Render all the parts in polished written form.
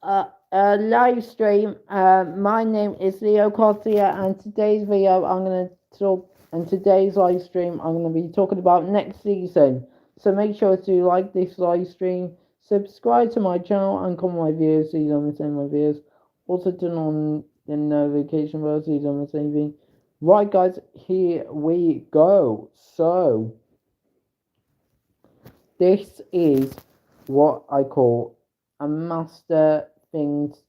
live stream. My name is Leo Corsia, and today's video I'm gonna talk. And today's live stream I'm gonna be talking about next season. So make sure to like this live stream, subscribe to my channel, and comment my videos so you don't miss any of my videos. Also turn on the notification bell so you don't miss anything. Right, guys, here we go. So this is what I call a master things.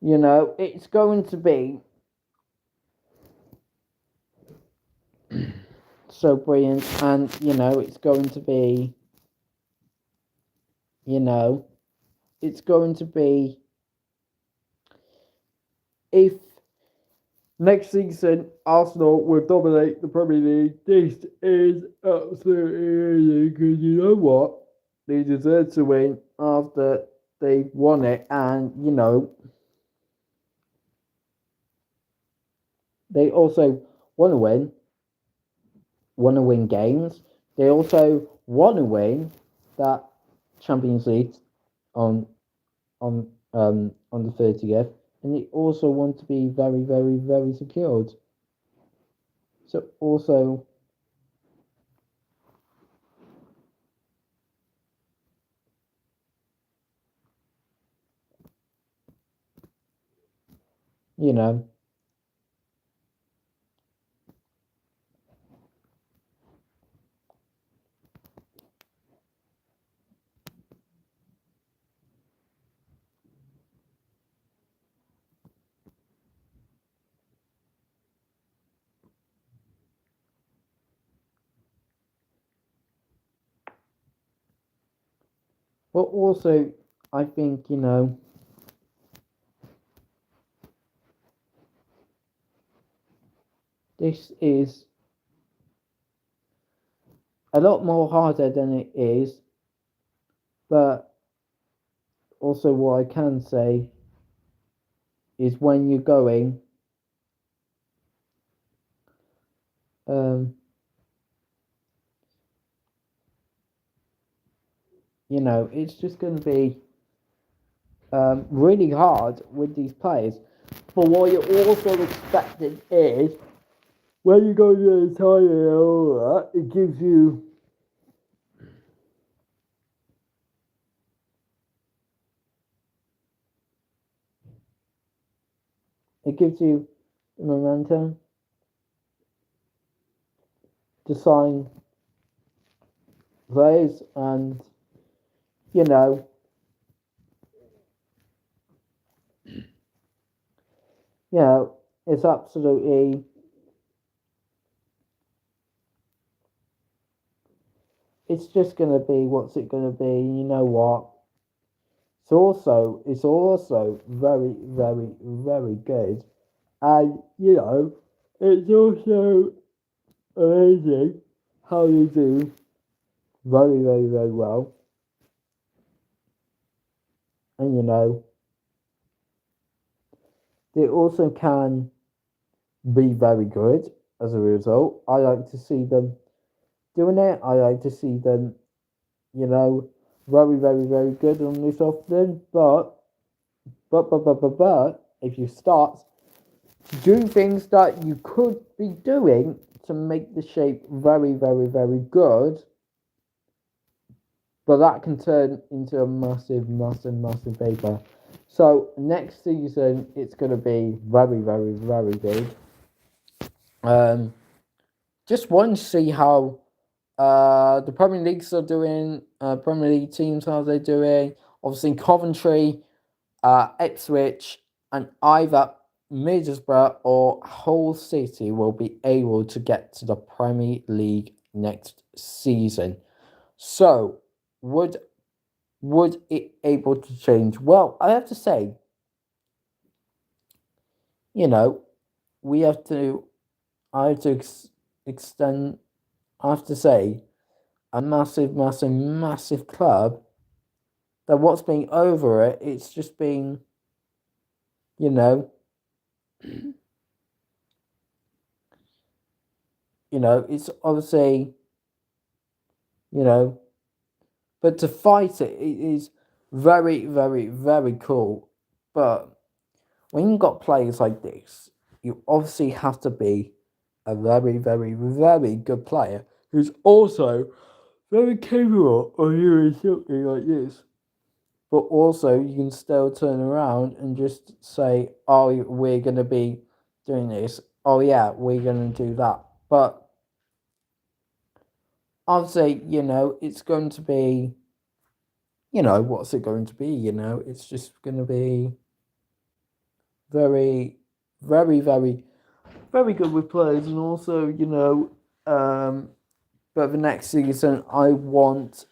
It's going to be so brilliant, and it's going to be, you know, it's going to be if next season Arsenal will dominate the Premier League. This is absolutely amazing because you know what? They deserve to win after they've won it, and they also want to win games. They also want to win that Champions League on on the 30th, and they also want to be very, very, very secured. So also, you know, but also I think this is a lot more harder than it is, but also what I can say is when you're going, um, it's just going to be really hard with these players. But what you're also expecting is when you go to the Italian and all that, it gives you the momentum to sign players, and you know, it's absolutely it's just gonna be what's it gonna be. You know what? It's also very, very, very good, and it's also amazing how you do very, very, very well, and they also can be very good as a result. I like to see them doing it. I like to see them, you know, very, very, very good on this often. But, if you start to do things that you could be doing to make the shape very, very, very good, but that can turn into a massive, massive, massive paper. So next season, it's going to be very, very, very good. Just want to see how the Premier Leagues are doing. Premier League teams, how they're doing. Obviously, Coventry, Ipswich, and either Middlesbrough or Hull City will be able to get to the Premier League next season. So, would it able to change? Well, I have to say, you know, we have to. I have to extend. I have to say, a massive, massive, massive club. That what's being over it, it's just being, you know, it's obviously, you know, but to fight it, it is very, very, very cool. But when you've got players like this, you obviously have to be a very, very, very good player who's also very capable of doing something like this. But also, you can still turn around and just say, oh, we're going to be doing this. Oh, yeah, we're going to do that. But obviously, it's going to be, what's it going to be? It's just going to be very, very, very, very good with players. And also, but the next season, I want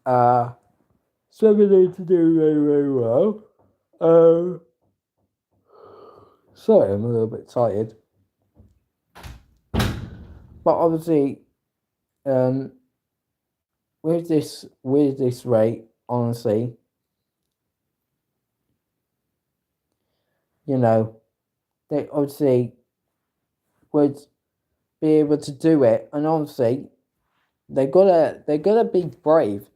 somebody to do very, very well. Sorry, I'm a little bit tired. But obviously, um, with this rate, honestly, they obviously would be able to do it, and obviously they gotta be brave.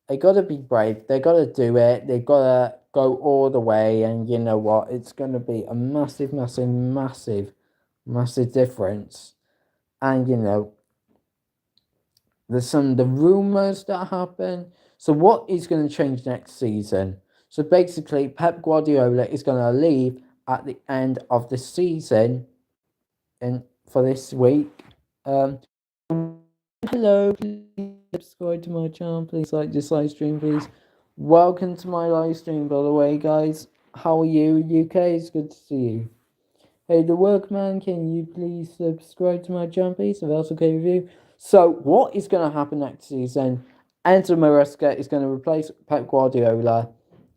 They gotta be brave. They gotta do it. They gotta go all the way, and you know what? It's gonna be a massive, massive, massive, massive difference. And there's some of the rumors that happen. So what is going to change next season? So basically, Pep Guardiola is going to leave at the end of the season, and for this week. Um, Hello, please subscribe to my channel. Please like this live stream, please. Welcome to my live stream, by the way, guys. How are you, UK? It's good to see you. Hey, the workman, can you please subscribe to my channel, please? If that's okay with you. So, what is going to happen next season? Enzo Maresca is going to replace Pep Guardiola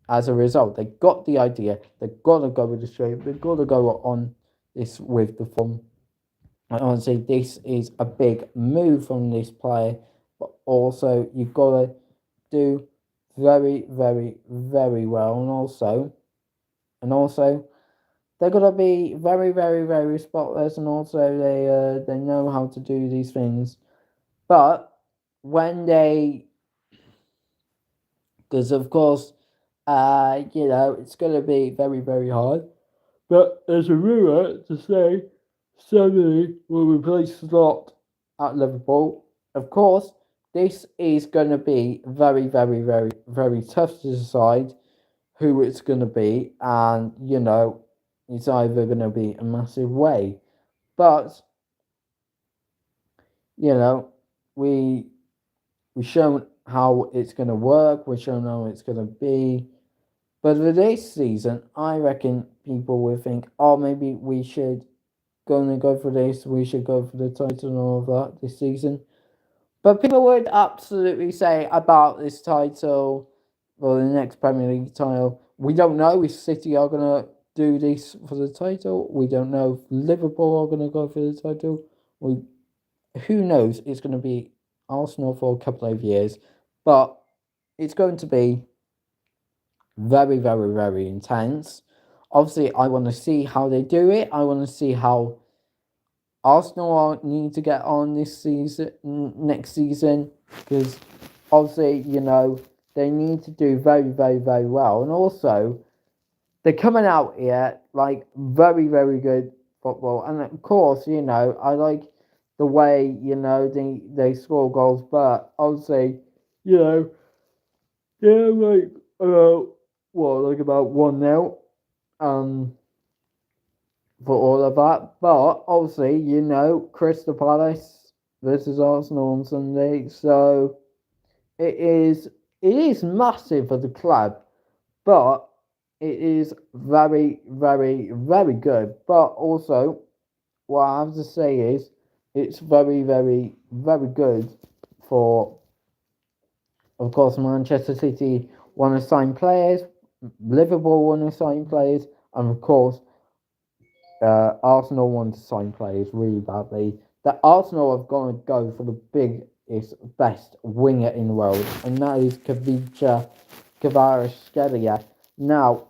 as a result. They got the idea. They've got to go with the show. They've got to go on this with the form. And honestly, this is a big move from this player. But also, you've got to do very, very, very well. And also, they're gonna be very, very, very spotless, and also they know how to do these things. But when because of course, it's gonna be very, very hard. But there's a rumor to say somebody will replace Slot at Liverpool. Of course, this is gonna be very, very, very, very tough to decide who it's gonna be, and it's either going to be a massive way. But, you know, we we've shown how it's going to work. We've shown how it's going to be. But for this season, I reckon people will think, oh, maybe we should go for this. We should go for the title and all of that this season. But people would absolutely say about this title or the next Premier League title, we don't know if City are going to do this for the title. We don't know if Liverpool are going to go for the title. Who knows? It's going to be Arsenal for a couple of years. But it's going to be very, very, very intense. Obviously, I want to see how they do it. I want to see how Arsenal need to get on this season, next season, because obviously, they need to do very, very, very well. And also, they're coming out here like very, very good football. And of course, I like the way, they score goals, but obviously, you know, yeah, like about 1-0 for all of that. But obviously, Crystal Palace versus Arsenal on Sunday. So it is massive for the club, but it is very, very, very good. But also, what I have to say is it's very, very, very good for, of course, Manchester City want to sign players, Liverpool want to sign players, and of course, Arsenal want to sign players really badly. That Arsenal have got to go for the biggest, best winger in the world, and that is Kvaratskhelia. Now,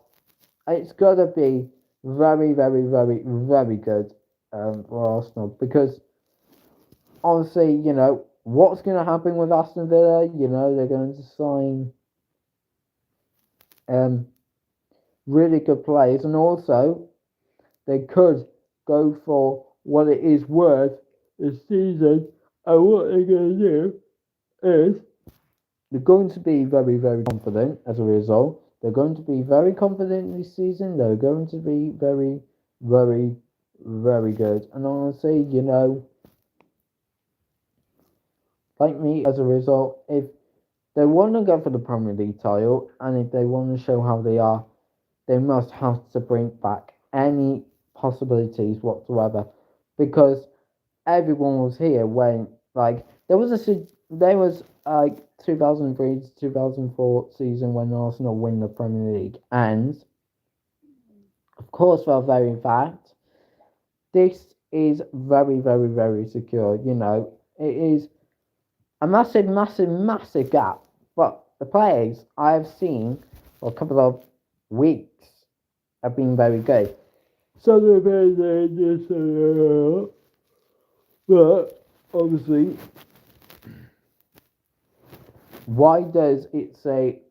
it's got to be very, very, very, very good for Arsenal, because honestly, what's going to happen with Aston Villa? They're going to sign um, really good players, and also they could go for what it is worth this season. And what they're going to do is they're going to be very, very confident as a result. They're going to be very confident this season. They're going to be very, very, very good. And honestly, like me, as a result, if they want to go for the Premier League title and if they want to show how they are, they must have to bring back any possibilities whatsoever, because everyone was here when there was like 2003 to 2004 season when Arsenal win the Premier League, and of course for a very fact this is very, very, very secure. It is a massive, massive, massive gap, but the players I've seen for a couple of weeks have been very good. So the players are just but obviously, why does it say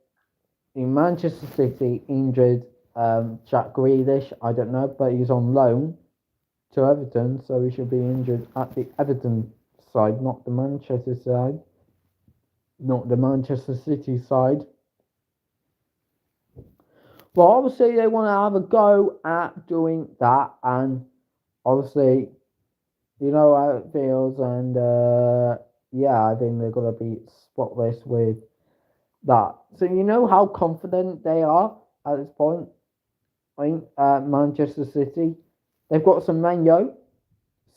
in Manchester City injured Jack Grealish? I don't know, but he's on loan to Everton, so he should be injured at the Everton side, not the Manchester side, not the Manchester City side. Well, obviously they want to have a go at doing that, and obviously you know how it feels, and yeah, I think they're gonna be spotless with that. So you know how confident they are at this point. I think Manchester City, they've got Semenyo.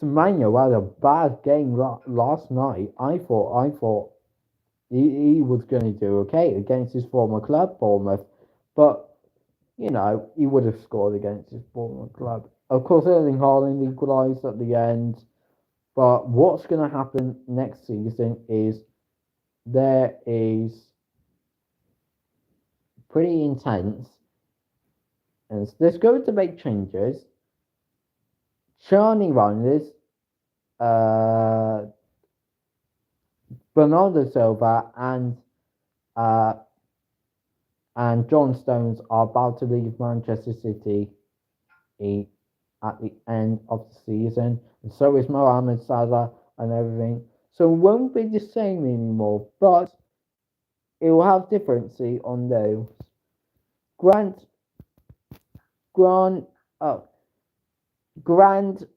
Semenyo had a bad game last night. I thought he was going to do okay against his former club, Bournemouth, but he would have scored against his former club. Of course, Erling Haaland equalised at the end, but what's going to happen next season is there is pretty intense, and they're going to make changes. Charlie Reinders, uh, Bernardo Silva, uh, and John Stones are about to leave Manchester City at the end of the season, and so is Mohamed Salah and everything. So it won't be the same anymore, but it will have differences on those. Grant, Grant, oh, Grand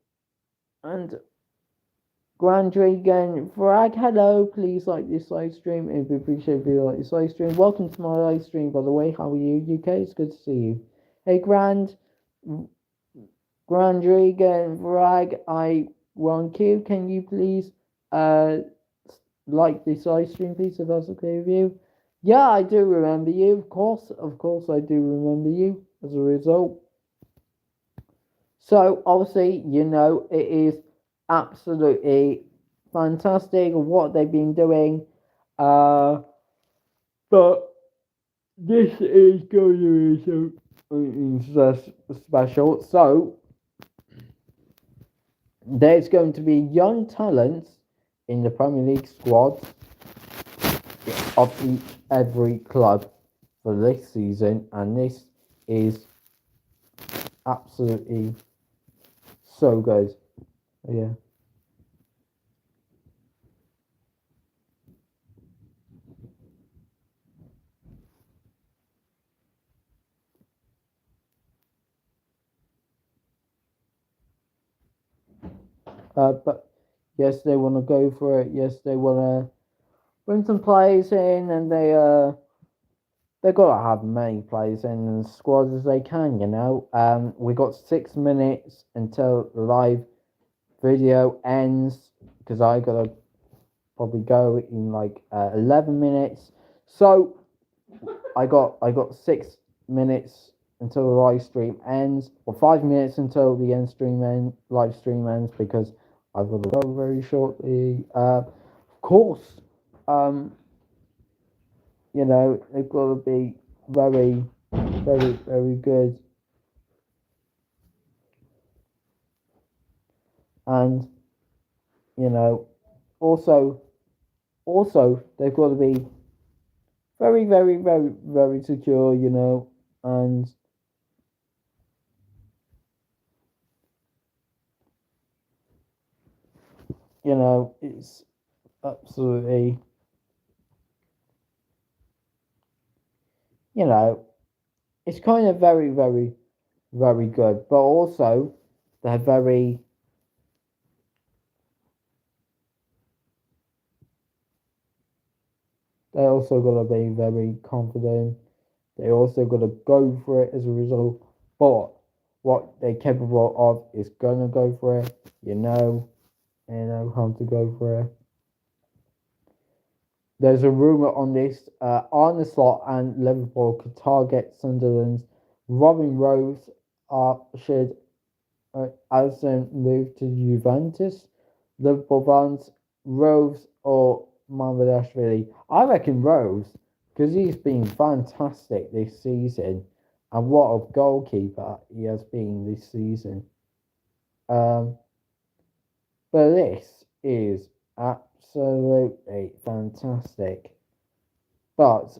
and Grandrigan Frag, hello, please like this live stream. If you appreciate if you like this live stream. Welcome to my live stream, by the way. How are you, UK? It's good to see you. Hey, Grandrigan Frag, I want you. Can you please like this live stream, please, if that's okay with you? Yeah, I do remember you. Of course, I do remember you as a result. So obviously, it is absolutely fantastic what they've been doing. But this is going to be so special. So there's going to be young talents in the Premier League squads of every club for this season, and this is absolutely so good. Yeah. But yes, they want to go for it. Yes, they want to bring some players in, and they gotta have many players in the squad as they can. We got 6 minutes until the live video ends because I gotta probably go in like 11 minutes. So I got 6 minutes until the live stream ends, or 5 minutes until the live stream ends, because I've got to go very shortly. Of course, um, they've got to be very, very, very good, and you know, also, they've got to be very, very, very, very secure, and it's absolutely, you know, it's kind of very, very, very good, but also they're very, they also got to be very confident. They also got to go for it as a result. But what they're capable of is gonna go for it. They know how to go for it. There's a rumour on this. Arne Slot and Liverpool could target Sunderland's Robin Rose should Alisson move to Juventus. Liverpool fans, Rose or Mamardashvili. I reckon Rose, because he's been fantastic this season, and what a goalkeeper he has been this season. Um, but this is absolutely fantastic. But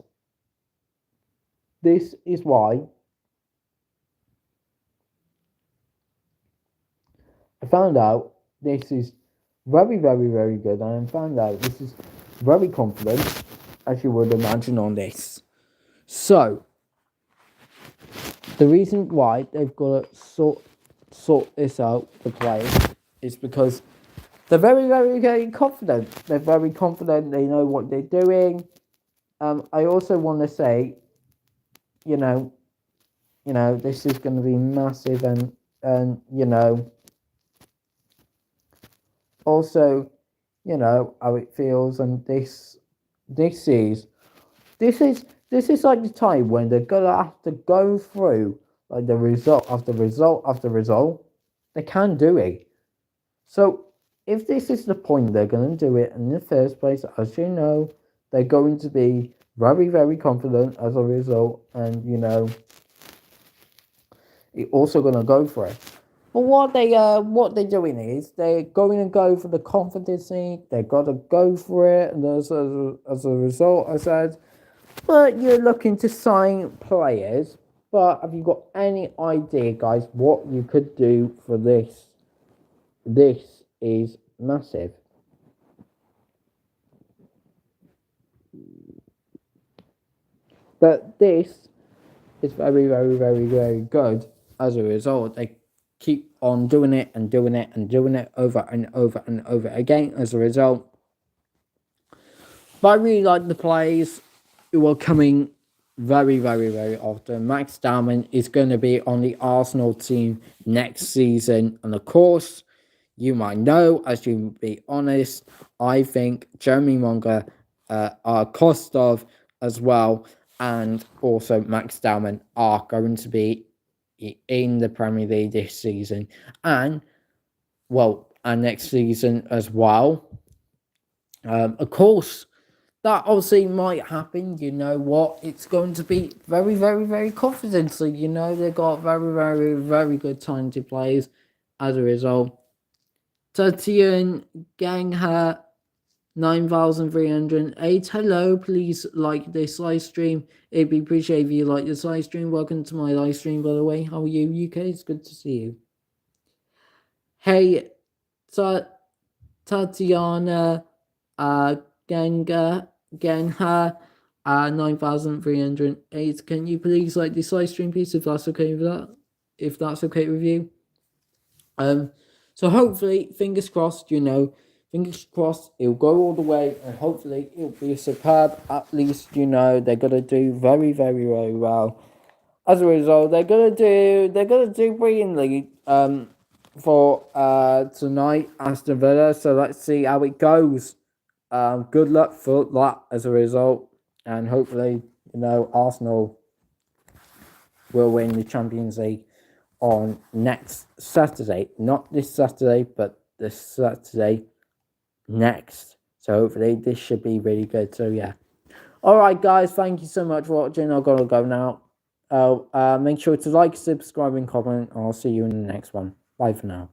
this is why I found out this is very, very, very good. And I found out this is very confident, as you would imagine on this. So, the reason why they've got to sort this out, the players, is because they're very, very, very confident. They're very confident. They know what they're doing. I also want to say, you know, this is going to be massive, and also, how it feels, and this is this is this is like the time when they're gonna have to go through like the result after result after result. They can do it. So if this is the point they're gonna do it in the first place, as you know, they're going to be very, very confident as a result, and you're also gonna go for it. But what they're doing is they're going to go for the competency. They got to go for it, and as a result, I said, but you're looking to sign players. But have you got any idea, guys, what you could do for this? This is massive. But this is very, very, very, very good. As a result, they keep on doing it and doing it and doing it over and over and over again. As a result, but I really like the players who are coming very, very, very often. Max Dalman is going to be on the Arsenal team next season. And of course, you might know, as you be honest, I think Jeremy Monga, Kostov as well, and also Max Dalman are going to be in the Premier League this season. And, and next season as well. Of course, that obviously might happen. You know what? It's going to be very, very, very confident. So, they've got very, very, very good talented players as a result. Tatian Gangha 9308. Hello, please like this live stream. It'd be appreciated if you like this live stream. Welcome to my live stream, by the way. How are you, UK? It's good to see you. Hey, Tatiana Gangha 9308. Can you please like this live stream, please, if that's okay with that? If that's okay with you. So hopefully, fingers crossed, fingers crossed, it'll go all the way, and hopefully it'll be superb. At least, they're gonna do very, very, very well. As a result, they're gonna do brilliantly for tonight, Aston Villa. So let's see how it goes. Good luck for that as a result, and hopefully, Arsenal will win the Champions League on next Saturday. Not this Saturday, but this Saturday next. So hopefully this should be really good. So yeah. Alright guys, thank you so much for watching. I've got to go now. Make sure to like, subscribe and comment. I'll see you in the next one. Bye for now.